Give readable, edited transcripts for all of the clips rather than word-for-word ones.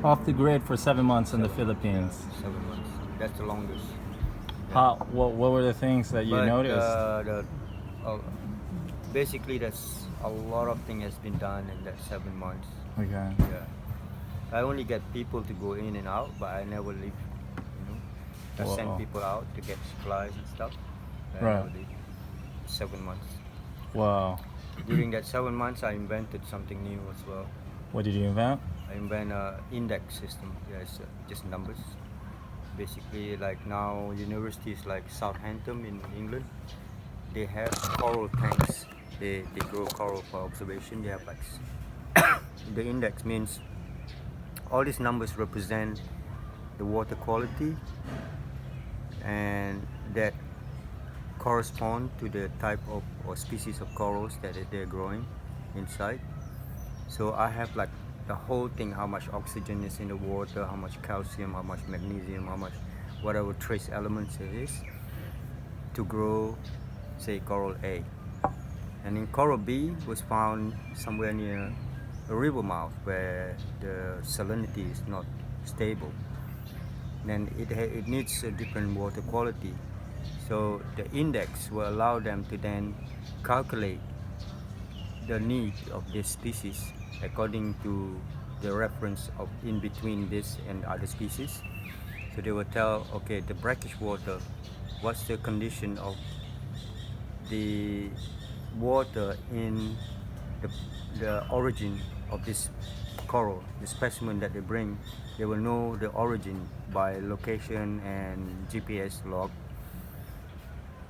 Off the grid for 7 months in the Philippines. 7 months. That's the longest. What were the things that you noticed? Basically, that's a lot of things has been done in that 7 months. Okay. Yeah. I only get people to go in and out, but I never leave. I send people out to get supplies and stuff. Right. 7 months. Wow. During that 7 months, I invented something new as well. What did you invent? I invent an index system. Yeah, it's just numbers. Basically, like now, universities like Southampton in England, they have coral tanks. They grow coral for observation. They have like the index means all these numbers represent the water quality, and that correspond to the type of or species of corals that they're growing inside. So I have like the whole thing, how much oxygen is in the water, how much calcium, how much magnesium, how much whatever trace elements it is to grow, say, coral A. And in coral B was found somewhere near a river mouth where the salinity is not stable. Then it needs a different water quality. So the index will allow them to then calculate the need of this species according to the reference of in between this and other species. So they will tell, okay, the brackish water, what's the condition of the water in the origin of this coral, the specimen that they bring. They will know the origin by location and GPS log.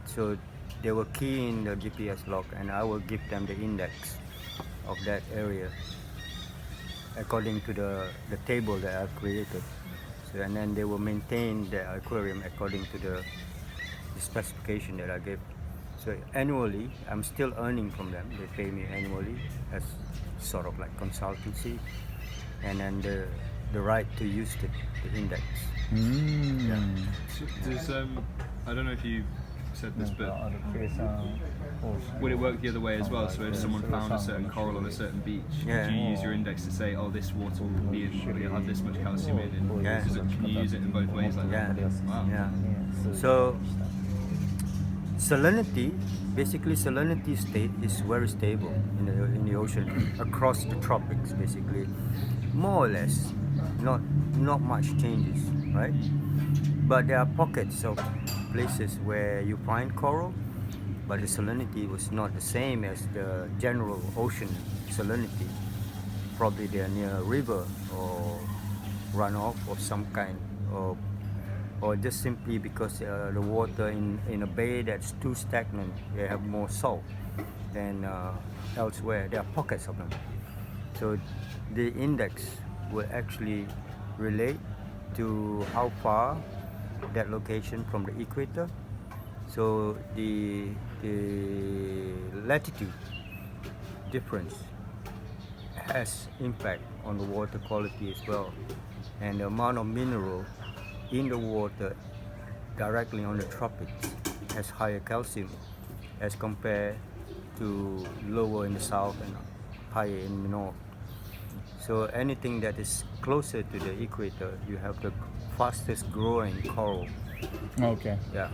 So they will key in the GPS log, and I will give them the index of that area according to the table that I've created. So, and then they will maintain the aquarium according to the specification that I gave. So annually, I'm still earning from them. They pay me annually as sort of like consultancy, and then the right to use the index. Yeah. Does I don't know if you said this, but would it work the other way as well? So if someone found a certain coral on a certain beach, do you use your index to say, oh, this water will be will have this much calcium in it? Yeah. Can you use it in both ways like that? Wow. Yeah. So salinity, basically salinity state is very stable in the ocean across the tropics, basically, more or less, not much changes, right? But there are pockets of places where you find coral, but the salinity was not the same as the general ocean salinity. Probably they are near a river or runoff of some kind, or just simply because the water in a bay that's too stagnant, they have more salt than elsewhere. There are pockets of them. So the index will actually relate to how far that location from the equator. So the latitude difference has impact on the water quality as well, and the amount of mineral in the water directly on the tropics has higher calcium as compared to lower in the south and higher in the north. So anything that is closer to the equator, you have the fastest growing coral. Okay. Yeah.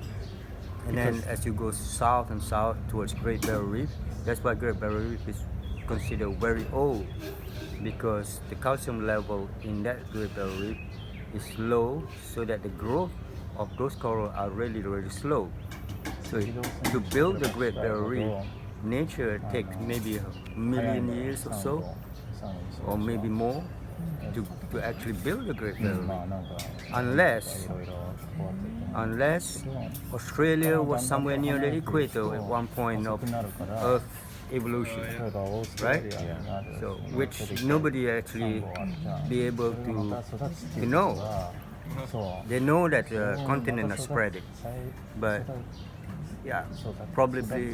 And then as you go south and south towards Great Barrier Reef, that's why Great Barrier Reef is considered very old, because the calcium level in that Great Barrier Reef is low, so that the growth of those coral are really, really slow. So to build the Great Barrier Reef, nature takes maybe a million years or so, or maybe more, to actually build the Great Barrier Reef. Unless Australia was somewhere near the equator at one point of Earth evolution, right? So which nobody actually be able to know. They know that the continent are spreading, but yeah, probably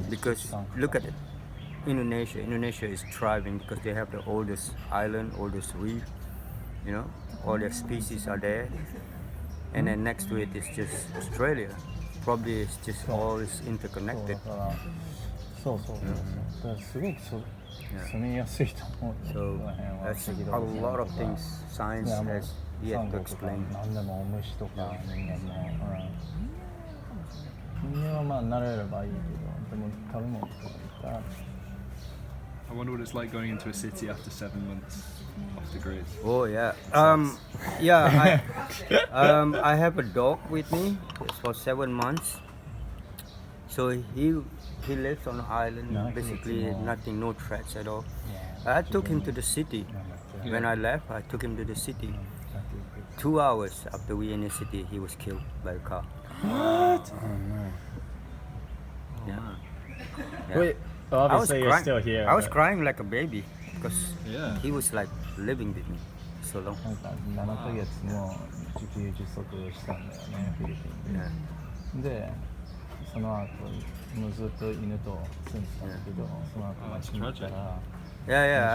because look at it. Indonesia is thriving because they have the oldest island, oldest reef, all their species are there, and then next to it is just Australia. Probably it's just all is interconnected. そうそう、だからすごく住みやすいと思う。 So that's a lot of things science has yet to explain. 何でも虫とか人間も、人間はまあ慣れればいいけど、でも食べ物とかいっぱいある。I wonder what it's like going into a city after 7 months off the grid. Oh yeah. Yeah. I have a dog with me for 7 months. So he lives on an island. Basically, nothing, no threats at all. I took him to the city. When I left, I took him to the city. 2 hours after we in the city, he was killed by a car. What? Yeah. Wait, obviously you're still here. I was crying like a baby because Yeah. he was like living with me so long. なんか7ヶ月も自給自足したんだよね、フィリピンで。 Yeah. で、その後もうずっと犬と住んでたんだけど、その後街に行ったら、 Yeah,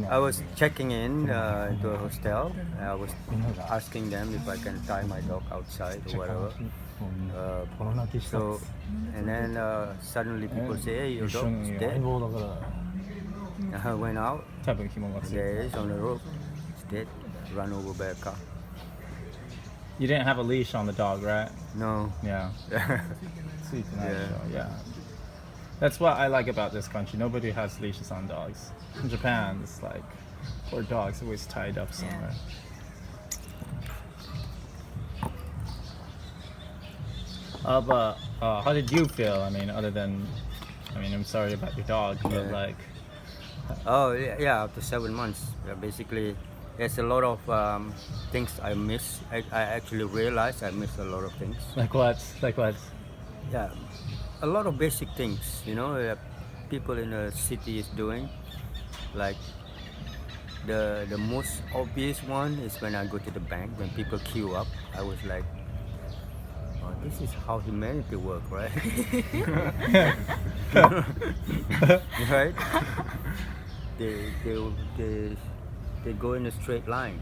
I was checking in to a hostel. I was asking them if I can tie my dog outside or whatever. コロナ気したん So, です。 and then suddenly people say, "Hey, your 一緒 dog に is 相 dead." 棒だから I went out. 多分紐がついて There る。 is on the road. It's dead. Run over by a car. You didn't have a leash on the dog, right? No. Yeah. ついてないでしょ。Yeah. That's what I like about this country. Nobody has leashes on dogs. In Japan, it's like poor dogs always tied up somewhere. But how did you feel? I mean, I'm sorry about your dog, but Yeah. like, Oh yeah. After 7 months, basically, there's a lot of things I miss. I actually realized I miss a lot of things. like what? Like what? Yeah, a lot of basic things, that people in the city is doing. Like the most obvious one is when I go to the bank, when people queue up, I was like, oh, this is how humanity works, right? Right? They go in a straight line.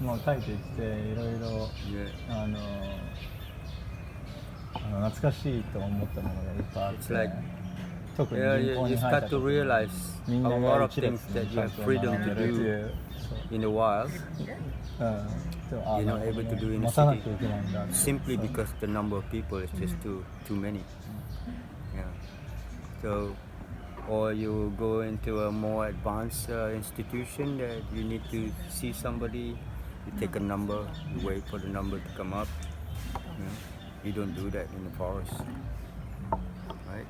もう帰ってきていろいろ Yeah. 懐かしいと思ったものがいっぱいあって It's like, 特に Yeah, 銀 you, 行 you に入った start 時 to に realize み a んな lot が of 一列 things に that you ちゃん have と freedom 並 to んでるってい do う、 in the wild, そう、 you're not able to do in the 待たな city きゃいけないんだ simply because the number of people is just too many. Yeah. So, or you go into a more advanced institution that you need to see somebody. You take a number, you wait for the number to come up. You don't do that in the forest, right?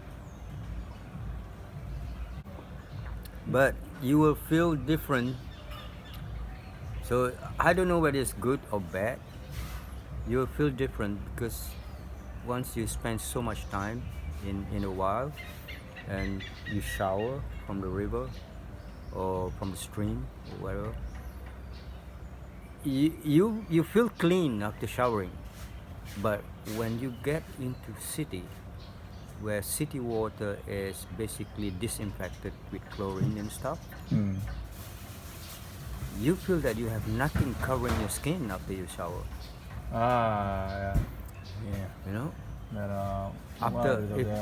But you will feel different. So I don't know whether it's good or bad. You will feel different because once you spend so much time in the wild and you shower from the river or from the stream or whatever, you feel clean after showering. But when you get into city, where city water is basically disinfected with chlorine and stuff, you feel that you have nothing covering your skin after you shower. ああ、You know, だから after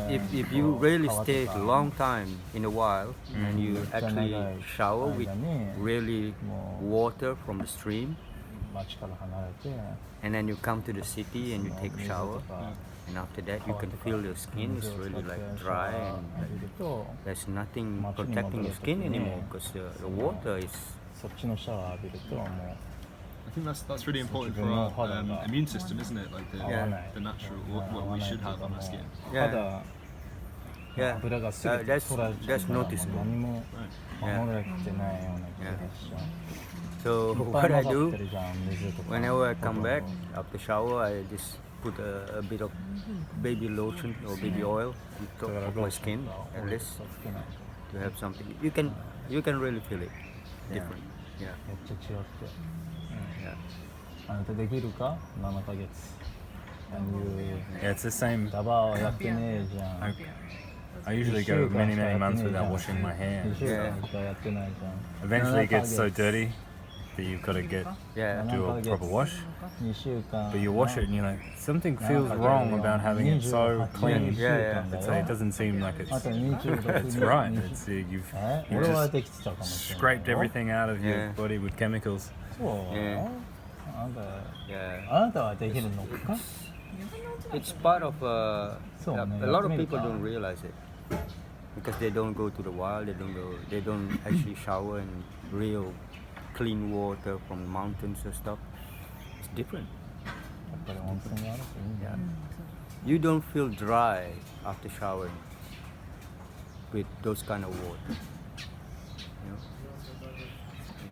if you really stay a long time in the wild and you actually shower with really water from the stream, 街から離れて and then you come to the city and you take a shower, and after that you can feel your skin is really like dry and there's nothing protecting your skin anymore because the water is そっちのシャワー浴びるともう I think that's really important for our immune system, isn't it? Like the natural, what we should have on our skin. 肌 yeah 油がすべて that's 取られちゃう that's から noticeable. 何も守られてないような気がしちゃう So いっぱ what い I 混ざ do ってるじゃん水とか whenever I come back after shower, I just put a bit of baby lotion or baby oil on top of my skin at least to have something. You can really feel it different. Yeah. めっちゃ違って Yeah. あなたできるか7ヶ月 Yeah, it's the same. ダバーはやってねえじゃん I usually go many, many months without washing my hair. 2週間しかやってないじゃん Eventually it gets so dirty but you've got to do a proper wash. 2週間 But you wash it and you're like, something feels wrong about having it so clean. Yeah. It doesn't seem like あと it's right. You've 俺は just できてたかもしれない scraped everything out of your Yeah. body with chemicals. そう、 Yeah. あなた Yeah. あなたはできるのか It's part of So, a man, lot of maybe people not. don't realize it because they don't go to the wild. They don't actually shower in real clean water from mountains or stuff. It's different. やっぱり温泉があるといいんだ You don't feel dry after showering with those kind of water.